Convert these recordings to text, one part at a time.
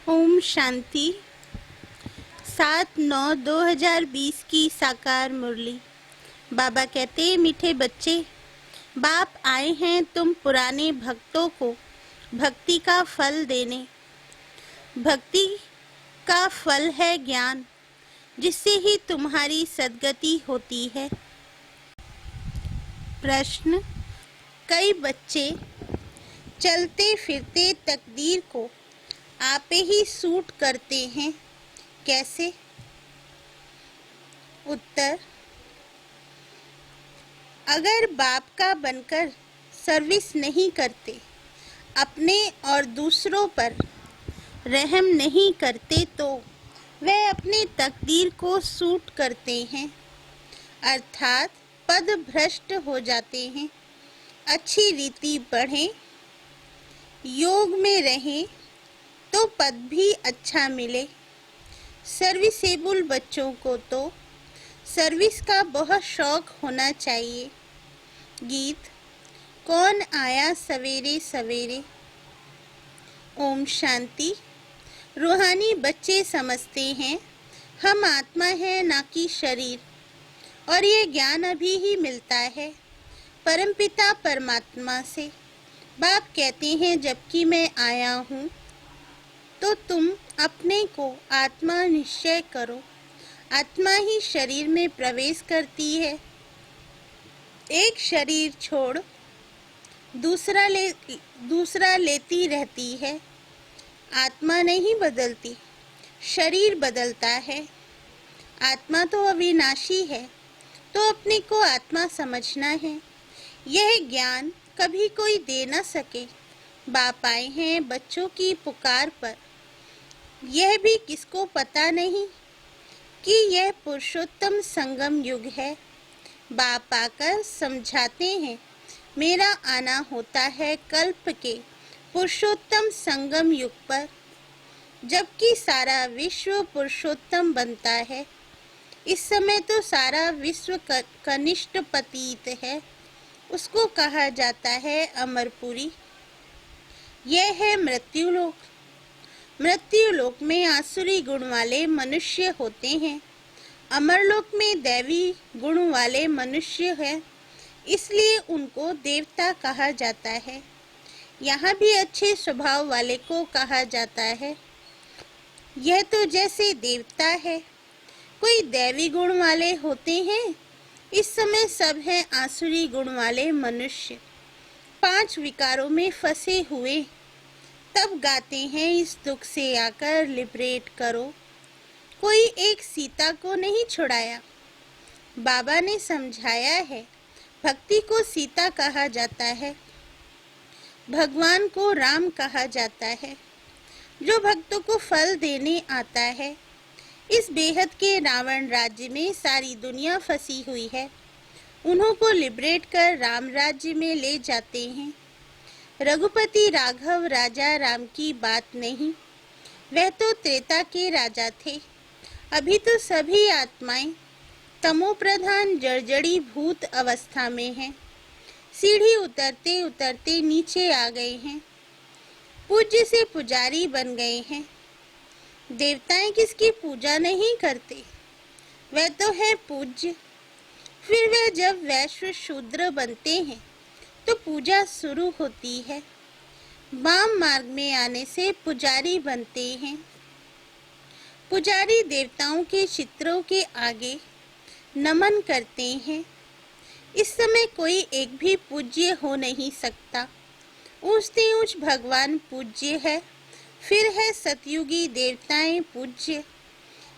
ओम शांति। 7/9/2020 की साकार मुरली। बाबा कहते, मीठे बच्चे, बाप आए हैं तुम पुराने भक्तों को भक्ति का फल देने। भक्ति का फल है ज्ञान, जिससे ही तुम्हारी सद्गति होती है। प्रश्न: कई बच्चे चलते फिरते तकदीर को आपे ही सूट करते हैं, कैसे? उत्तर: अगर बाप का बनकर सर्विस नहीं करते, अपने और दूसरों पर रहम नहीं करते, तो वह अपने तकदीर को सूट करते हैं, अर्थात पद भ्रष्ट हो जाते हैं। अच्छी रीति पढ़ें, योग में रहें तो पद भी अच्छा मिले। सर्विसेबल बच्चों को तो सर्विस का बहुत शौक होना चाहिए। गीत: कौन आया सवेरे सवेरे। ओम शांति। रूहानी बच्चे समझते हैं हम आत्मा है, ना कि शरीर, और ये ज्ञान अभी ही मिलता है परमपिता परमात्मा से। बाप कहते हैं, जबकि मैं आया हूँ तो तुम अपने को आत्मा निश्चय करो। आत्मा ही शरीर में प्रवेश करती है, एक शरीर छोड़ दूसरा लेती रहती है। आत्मा नहीं बदलती, शरीर बदलता है। आत्मा तो अविनाशी है, तो अपने को आत्मा समझना है। यह ज्ञान कभी कोई दे न सके। बाप आए हैं बच्चों की पुकार पर। यह भी किसको पता नहीं कि यह पुरुषोत्तम संगम युग है। बाप आकर समझाते हैं, मेरा आना होता है कल्प के पुरुषोत्तम संगम युग पर, जबकि सारा विश्व पुरुषोत्तम बनता है। इस समय तो सारा विश्व कनिष्ठ पतित है, उसको कहा जाता है अमरपुरी। यह है मृत्युलोक। मृत्युलोक में आसुरी गुण वाले मनुष्य होते हैं, अमरलोक में दैवी गुण वाले मनुष्य हैं, इसलिए उनको देवता कहा जाता है। यहाँ भी अच्छे स्वभाव वाले को कहा जाता है। यह तो जैसे देवता है, कोई दैवी गुण वाले होते हैं। इस समय सब हैं आसुरी गुण वाले मनुष्य, 5 विकारों में फंसे हुए। तब गाते हैं, इस दुख से आकर लिबरेट करो। कोई एक सीता को नहीं छुड़ाया। बाबा ने समझाया है, भक्ति को सीता कहा जाता है, भगवान को राम कहा जाता है, जो भक्तों को फल देने आता है। इस बेहद के रावण राज्य में सारी दुनिया फंसी हुई है, उन्हों को लिबरेट कर राम राज्य में ले जाते हैं। रघुपति राघव राजा राम की बात नहीं, वह तो त्रेता के राजा थे। अभी तो सभी आत्माएं तमो प्रधान जर्जड़ी भूत अवस्था में हैं। सीढ़ी उतरते उतरते नीचे आ गए हैं, पूज्य से पुजारी बन गए हैं। देवताएं किसकी पूजा नहीं करते, वह तो है पूज्य। फिर वह जब वैश्य शूद्र बनते हैं तो पूजा शुरू होती है। वाम मार्ग में आने से पुजारी बनते हैं। पुजारी देवताओं के चित्रों के आगे नमन करते हैं। इस समय कोई एक भी पूज्य हो नहीं सकता। ऊंचते ऊंच भगवान पूज्य है, फिर है सतयुगी देवताएं पूज्य।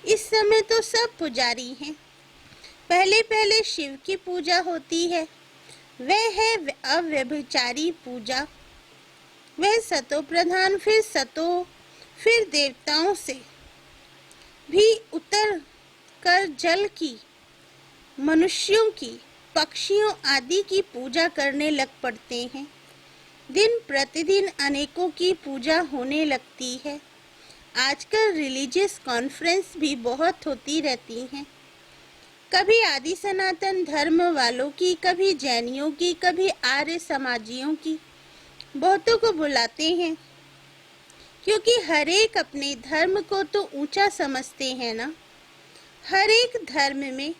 इस समय तो सब पुजारी हैं। पहले पहले शिव की पूजा होती है, वह है अव्यभिचारी पूजा। वह सतो प्रधान, फिर देवताओं से भी उतर कर जल की, मनुष्यों की, पक्षियों आदि की पूजा करने लग पड़ते हैं। दिन प्रतिदिन अनेकों की पूजा होने लगती है। आजकल रिलीजियस कॉन्फ्रेंस भी बहुत होती रहती हैं। कभी आदि सनातन धर्म वालों की, कभी जैनियों की, कभी आर्य समाजियों की। बहुतों को बुलाते हैं, क्योंकि हर एक अपने धर्म को तो ऊंचा समझते हैं ना। हर एक धर्म में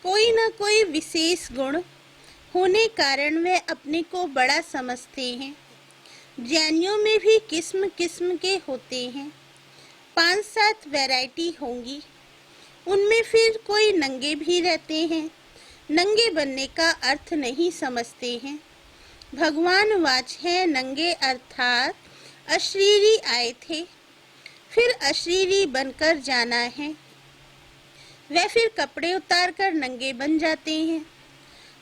कोई ना कोई विशेष गुण होने कारण वे अपने को बड़ा समझते हैं। जैनियों में भी किस्म किस्म के होते हैं, 5-7 वैरायटी होंगी। उनमें फिर कोई नंगे भी रहते हैं, नंगे बनने का अर्थ नहीं समझते हैं। भगवान वाच है नंगे अर्थात अशरीरी आए थे, फिर अशरीरी बनकर जाना है। वे फिर कपड़े उतार कर नंगे बन जाते हैं।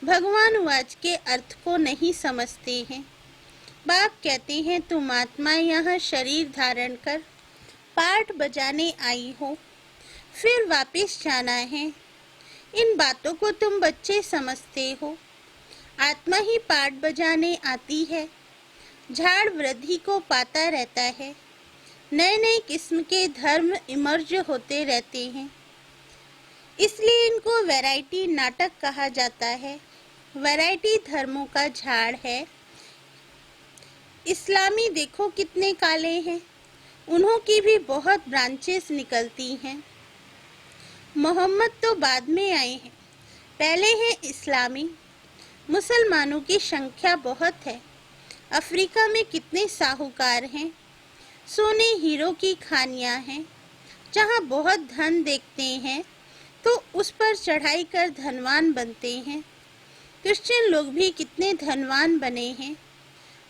भगवान वाच के अर्थ को नहीं समझते हैं। बाप कहते हैं तुम आत्मा यहाँ शरीर धारण कर पाठ बजाने आई हो, फिर वापस जाना है। इन बातों को तुम बच्चे समझते हो। आत्मा ही पाठ बजाने आती है। झाड़ वृद्धि को पाता रहता है। नए नए किस्म के धर्म इमर्ज होते रहते हैं, इसलिए इनको वैरायटी नाटक कहा जाता है। वैरायटी धर्मों का झाड़ है। इस्लामी देखो कितने काले हैं, उन्हों की भी बहुत ब्रांचेस निकलती हैं। मोहम्मद तो बाद में आए हैं, पहले हैं इस्लामी। मुसलमानों की संख्या बहुत है। अफ्रीका में कितने साहूकार हैं। सोने हीरो की खानियां हैं। जहाँ बहुत धन देखते हैं तो उस पर चढ़ाई कर धनवान बनते हैं। क्रिश्चियन लोग भी कितने धनवान बने हैं।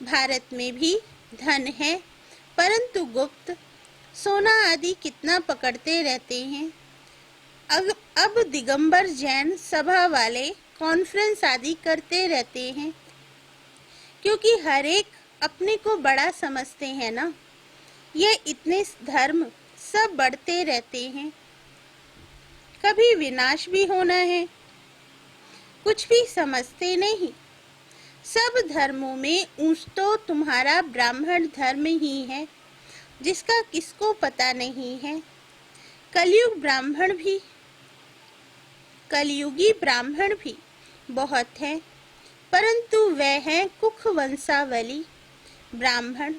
भारत में भी धन है, परंतु गुप्त। सोना आदि कितना पकड़ते रहते हैं। अब दिगंबर जैन सभा वाले कॉन्फ्रेंस आदि करते रहते हैं, क्योंकि हर एक अपने को बड़ा समझते हैं ना। ये इतने धर्म सब बढ़ते रहते हैं, कभी विनाश भी होना है। कुछ भी समझते नहीं। सब धर्मों में ऊंच तो तुम्हारा ब्राह्मण धर्म ही है, जिसका किसको पता नहीं है। कलयुगी ब्राह्मण भी बहुत हैं, परंतु वह हैं कुख वंशावली ब्राह्मण।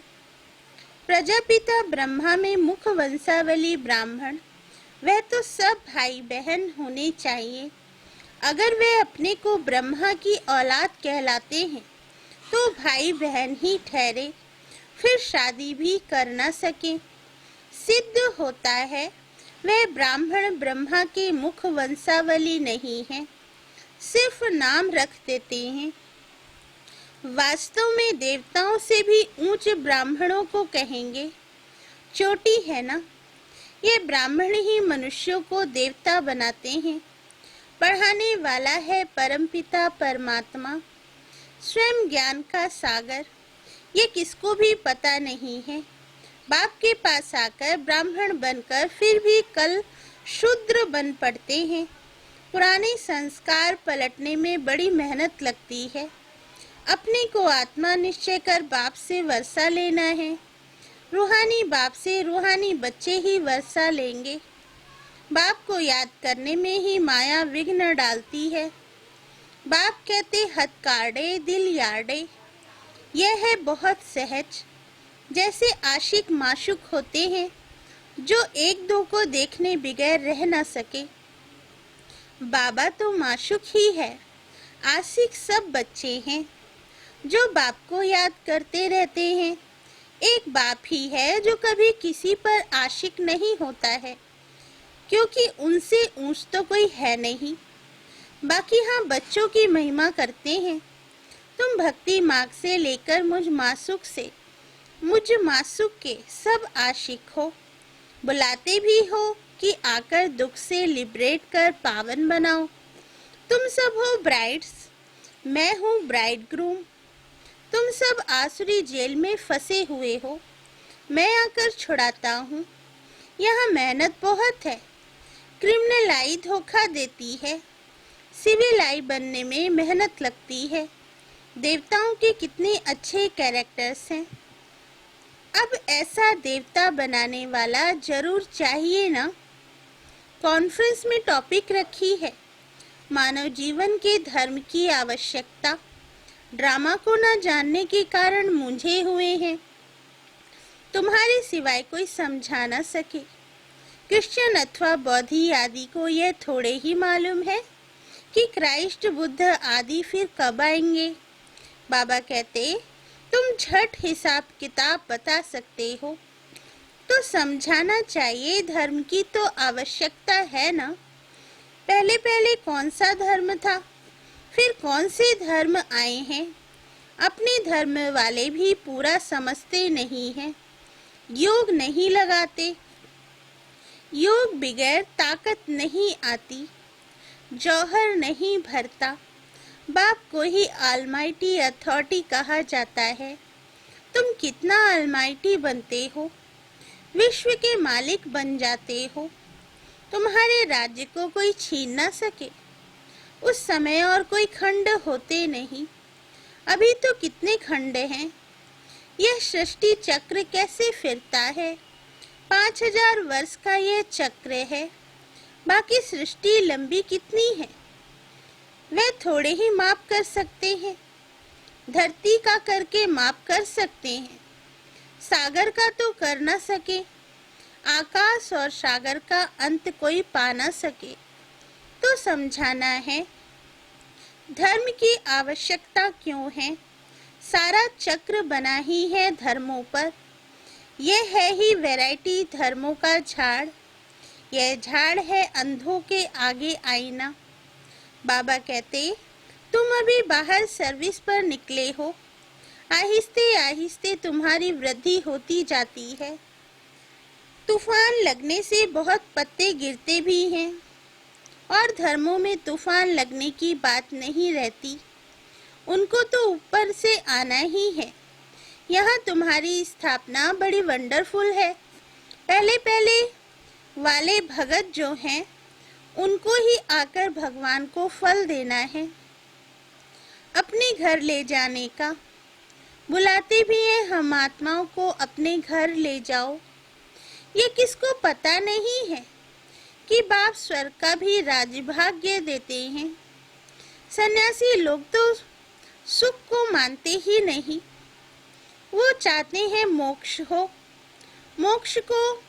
प्रजापिता ब्रह्मा में मुख वंशावली ब्राह्मण। वह तो सब भाई बहन होने चाहिए। अगर वे अपने को ब्रह्मा की औलाद कहलाते हैं तो भाई बहन ही ठहरे, फिर शादी भी कर न सके। सिद्ध होता है वह ब्राह्मण ब्रह्मा के मुख वंशावली नहीं है, सिर्फ नाम रख देते हैं। वास्तव में देवताओं से भी ऊंच ब्राह्मणों को कहेंगे। चोटी है ना, ये ब्राह्मण ही मनुष्यों को देवता बनाते हैं। पढ़ाने वाला है परमपिता परमात्मा, स्वयं ज्ञान का सागर। ये किसको भी पता नहीं है। बाप के पास आकर ब्राह्मण बनकर फिर भी कल शूद्र बन पड़ते हैं। पुराने संस्कार पलटने में बड़ी मेहनत लगती है। अपने को आत्मा निश्चय कर बाप से वर्षा लेना है। रूहानी बाप से रूहानी बच्चे ही वर्षा लेंगे। बाप को याद करने में ही माया विघ्न डालती है। बाप कहते हथकाड़े दिल यार्डे। यह है बहुत सहज। जैसे आशिक माशूक होते हैं जो एक दो को देखने बगैर रह ना सके। बाबा तो माशूक ही है। आशिक सब बच्चे हैं जो बाप को याद करते रहते हैं। एक बाप ही है जो कभी किसी पर आशिक नहीं होता है, क्योंकि उनसे ऊंच तो कोई है नहीं। बाकी हाँ बच्चों की महिमा करते हैं। तुम भक्ति मार्ग से लेकर मुझ मासूक के सब आशिक हो। बुलाते भी हो कि आकर दुख से लिबरेट कर पावन बनाओ। तुम सब हो ब्राइड्स, मैं हूँ ब्राइड ग्रूम। तुम सब आसुरी जेल में फंसे हुए हो, मैं आकर छुड़ाता हूँ। यहाँ मेहनत बहुत है। क्रिमिनल आई धोखा देती है, सिविल आई बनने में मेहनत लगती है। देवताओं के कितने अच्छे कैरेक्टर्स हैं। अब ऐसा देवता बनाने वाला जरूर चाहिए ना। कॉन्फ्रेंस में टॉपिक रखी है मानव जीवन के धर्म की आवश्यकता। ड्रामा को न जानने के कारण मूंझे हुए हैं तुम्हारे सिवाय कोई समझा न सके। क्रिश्चियन अथवा बौद्धी आदि को यह थोड़े ही मालूम है कि क्राइस्ट बुद्ध आदि फिर कब आएंगे। बाबा कहते, तुम झट हिसाब किताब बता सकते हो तो समझाना चाहिए, धर्म की तो आवश्यकता है ना। पहले पहले कौन सा धर्म था, फिर कौन से धर्म आए हैं। अपने धर्म वाले भी पूरा समझते नहीं हैं, योग नहीं लगाते। योग बगैर ताकत नहीं आती, जौहर नहीं भरता। बाप को ही ऑलमाइटी अथॉरिटी कहा जाता है। तुम कितना ऑलमाइटी बनते हो, विश्व के मालिक बन जाते हो। तुम्हारे राज्य को कोई छीन ना सके। उस समय और कोई खंड होते नहीं, अभी तो कितने खंड हैं। यह सृष्टि चक्र कैसे फिरता है, 5000 वर्ष का यह चक्र है। बाकी सृष्टि लंबी कितनी है, वह थोड़े ही माप कर सकते हैं। धरती का करके माप कर सकते हैं, सागर का तो कर ना सके। आकाश और सागर का अंत कोई पा ना सके। तो समझाना है धर्म की आवश्यकता क्यों है। सारा चक्र बना ही है धर्मों पर। यह है ही वैरायटी धर्मों का झाड़। यह झाड़ है अंधों के आगे आईना। बाबा कहते, तुम अभी बाहर सर्विस पर निकले हो, आहिस्ते आहिस्ते तुम्हारी वृद्धि होती जाती है। तूफान लगने से बहुत पत्ते गिरते भी हैं, और धर्मों में तूफान लगने की बात नहीं रहती। उनको तो ऊपर से आना ही है। यहाँ तुम्हारी स्थापना बड़ी वंडरफुल है। पहले पहले वाले भगत जो हैं, उनको ही आकर भगवान को फल देना है, अपने घर ले जाने का। बुलाते भी हैं हम आत्माओं को अपने घर ले जाओ। ये किसको पता नहीं है कि बाप स्वर्ग का भी राजभाग्य देते हैं। सन्यासी लोग तो सुख को मानते ही नहीं, वो चाहते हैं मोक्ष हो। मोक्ष को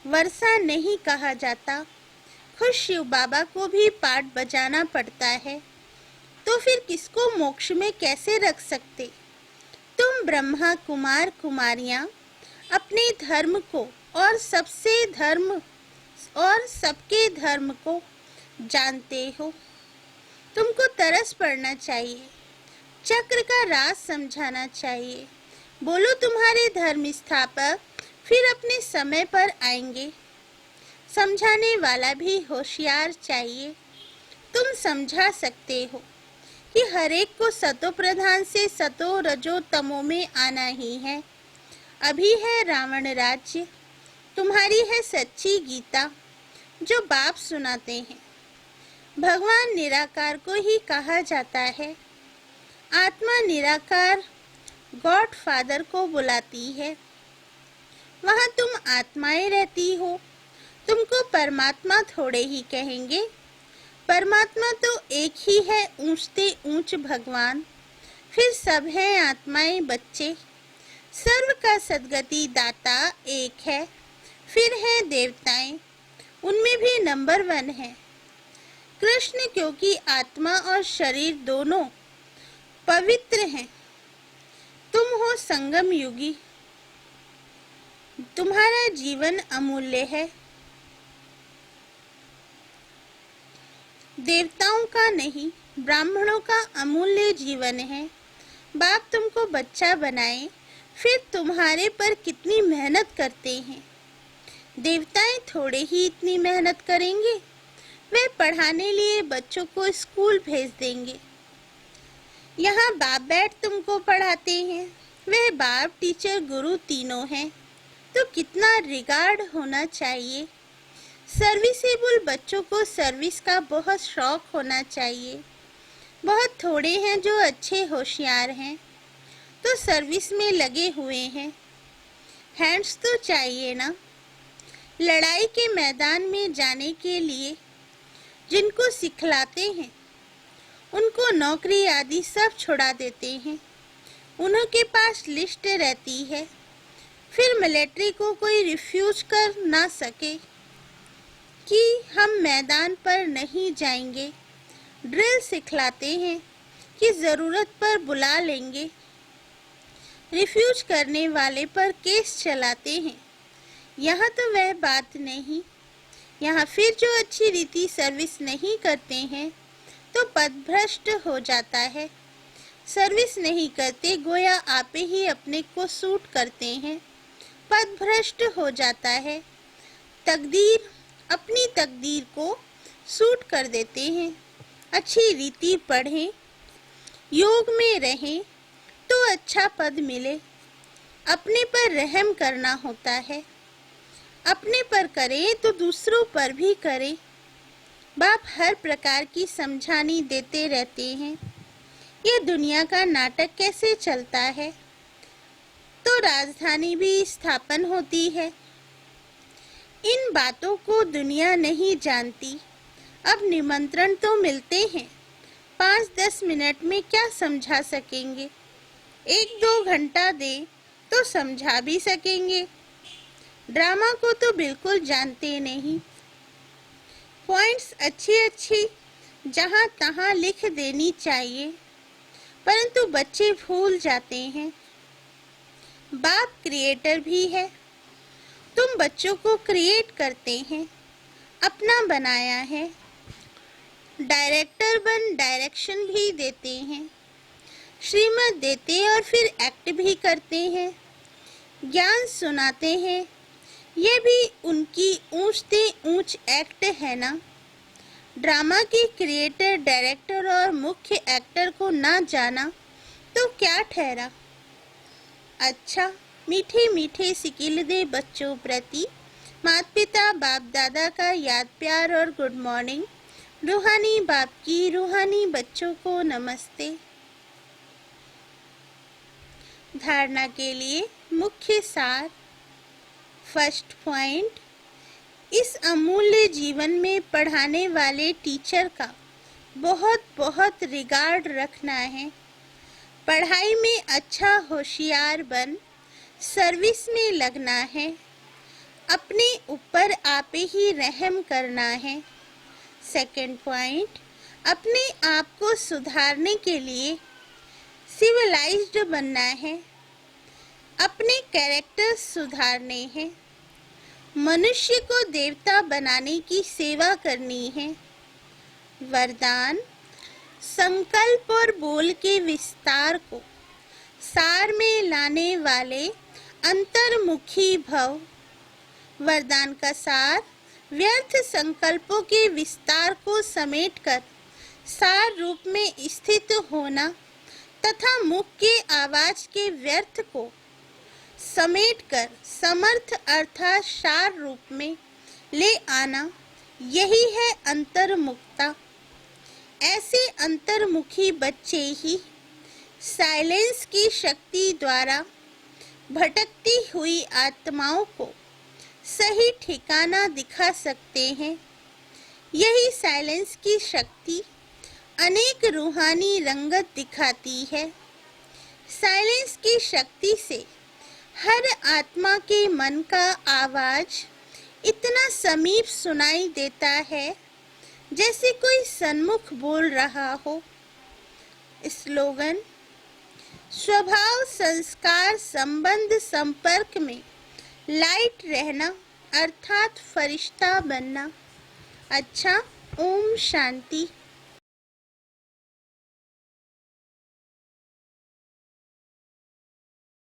वर्षा नहीं कहा जाता। खुद शिव बाबा को भी पाठ बजाना पड़ता है, तो फिर किसको मोक्ष में कैसे रख सकते। तुम ब्रह्मा कुमार कुमारियां अपने धर्म को और सबके धर्म को जानते हो। तुमको तरस पड़ना चाहिए, चक्र का राज समझाना चाहिए। बोलो तुम्हारे धर्म स्थापक फिर अपने समय पर आएंगे। समझाने वाला भी होशियार चाहिए। तुम समझा सकते हो कि हर एक को सतो प्रधान से सतो रजो तमो में आना ही है। अभी है रावण राज्य, तुम्हारी है सच्ची गीता जो बाप सुनाते हैं। भगवान निराकार को ही कहा जाता है। आत्मा निराकार गॉड फादर को बुलाती है। वहाँ तुम आत्माएं रहती हो, तुमको परमात्मा थोड़े ही कहेंगे। परमात्मा तो एक ही है, ऊंचते ऊंच भगवान। फिर सब हैं आत्माएं बच्चे। सर्व का सद्गति दाता एक है। फिर हैं देवताएं, उनमें भी नंबर 1 है कृष्ण, क्योंकि आत्मा और शरीर दोनों पवित्र हैं। तुम हो संगम युगी, तुम्हारा जीवन अमूल्य है। देवताओं का नहीं, ब्राह्मणों का अमूल्य जीवन है। बाप तुमको बच्चा बनाए, फिर तुम्हारे पर कितनी मेहनत करते हैं। देवताएं थोड़े ही इतनी मेहनत करेंगे। वे पढ़ाने लिए बच्चों को स्कूल भेज देंगे। यहाँ बाप बैठ तुमको पढ़ाते हैं। वह बाप टीचर गुरु तीनों हैं, तो कितना रिगार्ड होना चाहिए। सर्विसेबल बच्चों को सर्विस का बहुत शौक होना चाहिए। बहुत थोड़े हैं जो अच्छे होशियार हैं, तो सर्विस में लगे हुए हैं। हैंड्स तो चाहिए ना। लड़ाई के मैदान में जाने के लिए जिनको सिखलाते हैं, उनको नौकरी आदि सब छुड़ा देते हैं। उन्हीं के पास लिस्ट रहती है। फिर मिलिट्री को कोई रिफ्यूज कर ना सके कि हम मैदान पर नहीं जाएंगे। ड्रिल सिखलाते हैं कि ज़रूरत पर बुला लेंगे। रिफ्यूज करने वाले पर केस चलाते हैं। यहाँ तो वह बात नहीं। यहाँ फिर जो अच्छी रीति सर्विस नहीं करते हैं तो पदभ्रष्ट हो जाता है। सर्विस नहीं करते गोया आप ही अपने को सूट करते हैं, पदभ्रष्ट हो जाता है। तकदीर अपनी तकदीर को सूट कर देते हैं। अच्छी रीति पढ़ें, योग में रहें तो अच्छा पद मिले। अपने पर रहम करना होता है। अपने पर करें तो दूसरों पर भी करें। बाप हर प्रकार की समझानी देते रहते हैं। ये दुनिया का नाटक कैसे चलता है तो राजधानी भी स्थापन होती है। इन बातों को दुनिया नहीं जानती। अब निमंत्रण तो मिलते हैं, 5-10 मिनट में क्या समझा सकेंगे। 1-2 घंटा दे तो समझा भी सकेंगे। ड्रामा को तो बिल्कुल जानते नहीं। पॉइंट्स अच्छी जहाँ तहाँ लिख देनी चाहिए, परंतु बच्चे भूल जाते हैं। बाप क्रिएटर भी है। तुम बच्चों को क्रिएट करते हैं, अपना बनाया है। डायरेक्टर बन डायरेक्शन भी देते हैं, श्रीमत देते और फिर एक्ट भी करते हैं, ज्ञान सुनाते हैं। ये भी उनकी ऊंच से ऊंच एक्ट है ना। ड्रामा के क्रिएटर, डायरेक्टर और मुख्य एक्टर को ना जाना तो क्या ठहरा। अच्छा, मीठे मीठे सिकिल दे बच्चों प्रति माता पिता बाप दादा का याद प्यार और गुड मॉर्निंग। रूहानी बाप की रूहानी बच्चों को नमस्ते। धारणा के लिए मुख्य सार। फर्स्ट पॉइंट, इस अमूल्य जीवन में पढ़ाने वाले टीचर का बहुत बहुत रिगार्ड रखना है। पढ़ाई में अच्छा होशियार बन सर्विस में लगना है। अपने ऊपर आप ही रहम करना है। सेकंड पॉइंट, अपने आप को सुधारने के लिए सिविलाइज्ड बनना है। अपने कैरेक्टर सुधारने हैं। मनुष्य को देवता बनाने की सेवा करनी है। वरदान, संकल्प और बोल के विस्तार को सार में लाने वाले अंतर्मुखी भव। वरदान का सार, व्यर्थ संकल्पों के विस्तार को समेटकर सार रूप में स्थित होना तथा मुख के आवाज के व्यर्थ को समेटकर समर्थ अर्थात सार रूप में ले आना, यही है अंतर्मुखता। ऐसे अंतर्मुखी बच्चे ही साइलेंस की शक्ति द्वारा भटकती हुई आत्माओं को सही ठिकाना दिखा सकते हैं। यही साइलेंस की शक्ति अनेक रूहानी रंगत दिखाती है। साइलेंस की शक्ति से हर आत्मा के मन का आवाज इतना समीप सुनाई देता है जैसे कोई सन्मुख बोल रहा हो। स्लोगन, स्वभाव संस्कार संबंध संपर्क में लाइट रहना अर्थात फरिश्ता बनना। अच्छा, ओम शांति।